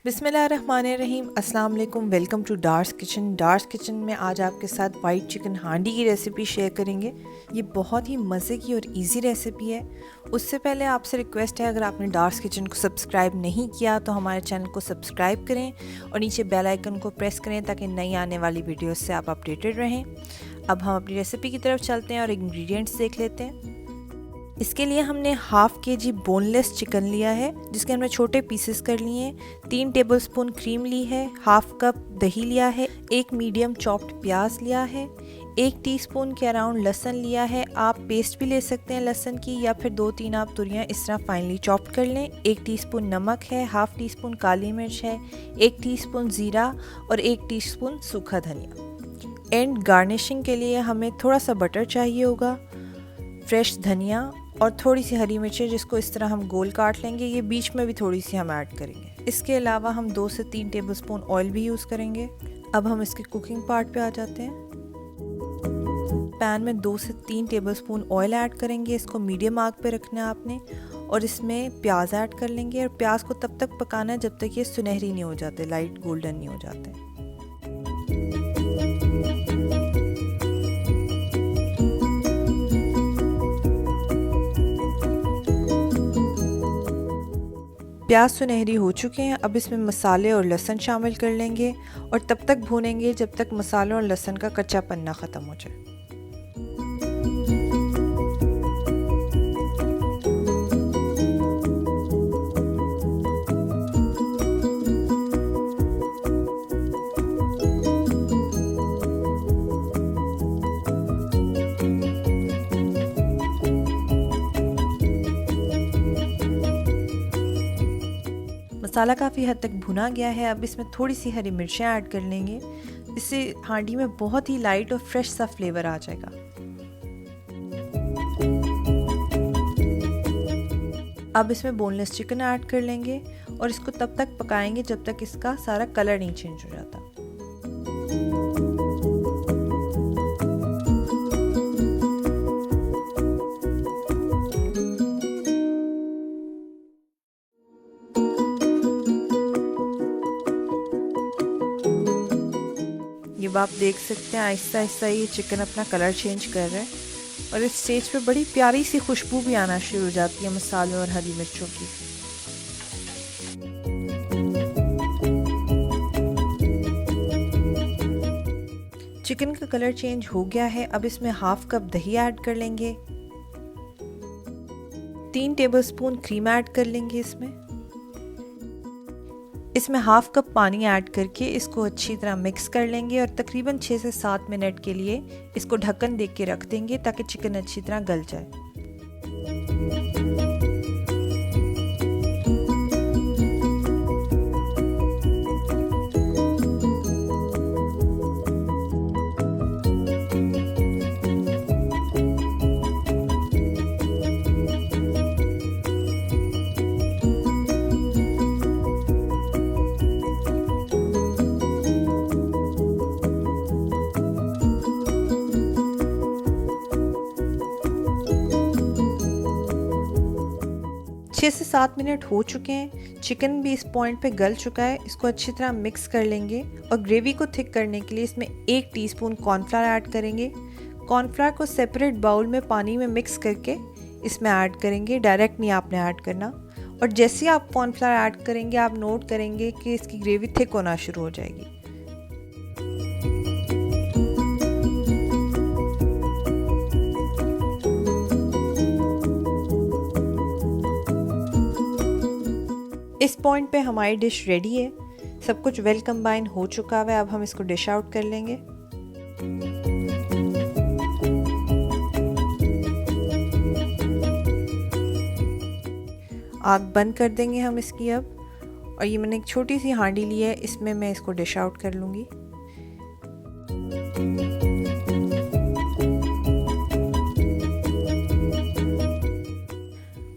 बिस्मिल्लाहिर्रहमानिर्रहीम, अस्सलाम वालेकुम। Welcome to Dar's kitchen. Dar's kitchen में आज आपके साथ वाइट चिकन हांडी की रेसिपी शेयर करेंगे। ये बहुत ही मज़े की और इजी रेसिपी है। उससे पहले आपसे रिक्वेस्ट है, अगर आपने डार्स किचन को सब्सक्राइब नहीं किया तो हमारे चैनल को सब्सक्राइब करें और नीचे बेल आइकन को प्रेस करें ताकि नई आने वाली वीडियोस से आप अपडेटेड रहें। अब हम अपनी रेसिपी की तरफ चलते हैं और इंग्रेडिएंट्स देख लेते हैं। इसके लिए हमने हाफ केजी बोनलेस चिकन लिया है, जिसके हमने छोटे पीसेस कर लिए हैं। 3 टेबलस्पून क्रीम ली है, हाफ कप दही लिया है, एक मीडियम चॉप्ड प्याज लिया है, 1 टीस्पून के अराउंड लहसुन लिया है। आप पेस्ट भी ले सकते हैं लहसुन की, या फिर 2-3 आप तुरियां इस तरह फाइनली चॉप्ड कर लें। 1 टीस्पून नमक है, हाफ टीस्पून काली मिर्च है, 1 टीस्पून ज़ीरा और 1 टीस्पून सूखा धनिया। एंड गार्निशिंग के लिए हमें थोड़ा सा बटर चाहिए होगा, फ्रेश धनिया और थोड़ी सी हरी मिर्चें, जिसको इस तरह हम गोल काट लेंगे। ये बीच में भी थोड़ी सी हम ऐड करेंगे। इसके अलावा हम 2 से 3 टेबलस्पून ऑयल भी यूज़ करेंगे। अब हम इसके कुकिंग पार्ट पे आ जाते हैं। पैन में 2 से 3 टेबलस्पून ऑयल ऐड करेंगे। इसको मीडियम आग पे रखना है आपने, और इसमें प्याज ऐड कर लेंगे। और प्याज को तब तक पकाना है जब तक ये सुनहरी नहीं हो जाते, लाइट गोल्डन नहीं हो जाते। प्याज सुनहरी हो चुके हैं। अब इसमें मसाले और लहसुन शामिल कर लेंगे और तब तक भूनेंगे जब तक मसालों और लहसुन का कच्चापन ना ख़त्म हो जाए। मसाला काफ़ी हद तक भुना गया है। अब इसमें थोड़ी सी हरी मिर्चें ऐड कर लेंगे। इससे हांडी में बहुत ही लाइट और फ्रेश सा फ्लेवर आ जाएगा। अब इसमें बोनलेस चिकन ऐड कर लेंगे और इसको तब तक पकाएंगे जब तक इसका सारा कलर नहीं चेंज हो जाता। ये आप देख सकते हैं, आहिस्ता आहिस्ता ये चिकन अपना कलर चेंज कर रहा है और इस स्टेज पे बड़ी प्यारी सी खुशबू भी आना शुरू हो जाती है मसालों और हरी मिर्चों की। चिकन का कलर चेंज हो गया है। अब इसमें हाफ कप दही ऐड कर लेंगे, 3 टेबलस्पून क्रीम ऐड कर लेंगे। इसमें हाफ कप पानी ऐड करके इसको अच्छी तरह मिक्स कर लेंगे और तकरीबन 6 से 7 मिनट के लिए इसको ढक्कन दे के रख देंगे ताकि चिकन अच्छी तरह गल जाए। छः से 7 मिनट हो चुके हैं। चिकन भी इस पॉइंट पे गल चुका है। इसको अच्छी तरह मिक्स कर लेंगे और ग्रेवी को थिक करने के लिए इसमें 1 टीस्पून कॉर्नफ्लावर ऐड करेंगे। कॉर्नफ्लावर को सेपरेट बाउल में पानी में मिक्स करके इसमें ऐड करेंगे, डायरेक्ट नहीं आपने ऐड करना। और जैसे ही आप कॉर्नफ्लावर ऐड करेंगे आप नोट करेंगे कि इसकी ग्रेवी थिक होना शुरू हो जाएगी। इस पॉइंट पे हमारी डिश रेडी है। सब कुछ वेल कंबाइन हो चुका है। अब हम इसको डिश आउट कर लेंगे। आग बंद कर देंगे हम इसकी अब। और ये मैंने एक छोटी सी हांडी ली है, इसमें मैं इसको डिश आउट कर लूँगी।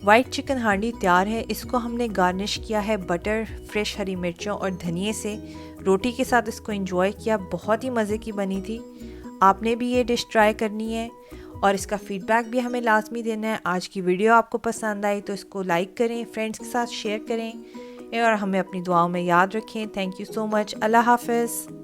वाइट चिकन हांडी तैयार है। इसको हमने गार्निश किया है बटर, फ्रेश हरी मिर्चों और धनिए से। रोटी के साथ इसको एंजॉय किया, बहुत ही मज़े की बनी थी। आपने भी ये डिश ट्राई करनी है और इसका फीडबैक भी हमें लाजमी देना है। आज की वीडियो आपको पसंद आई तो इसको लाइक करें, फ्रेंड्स के साथ शेयर करें। और हमें अपनी दुआओं में याद रखें। Thank you so much. अल्लाह हाफ़िज़।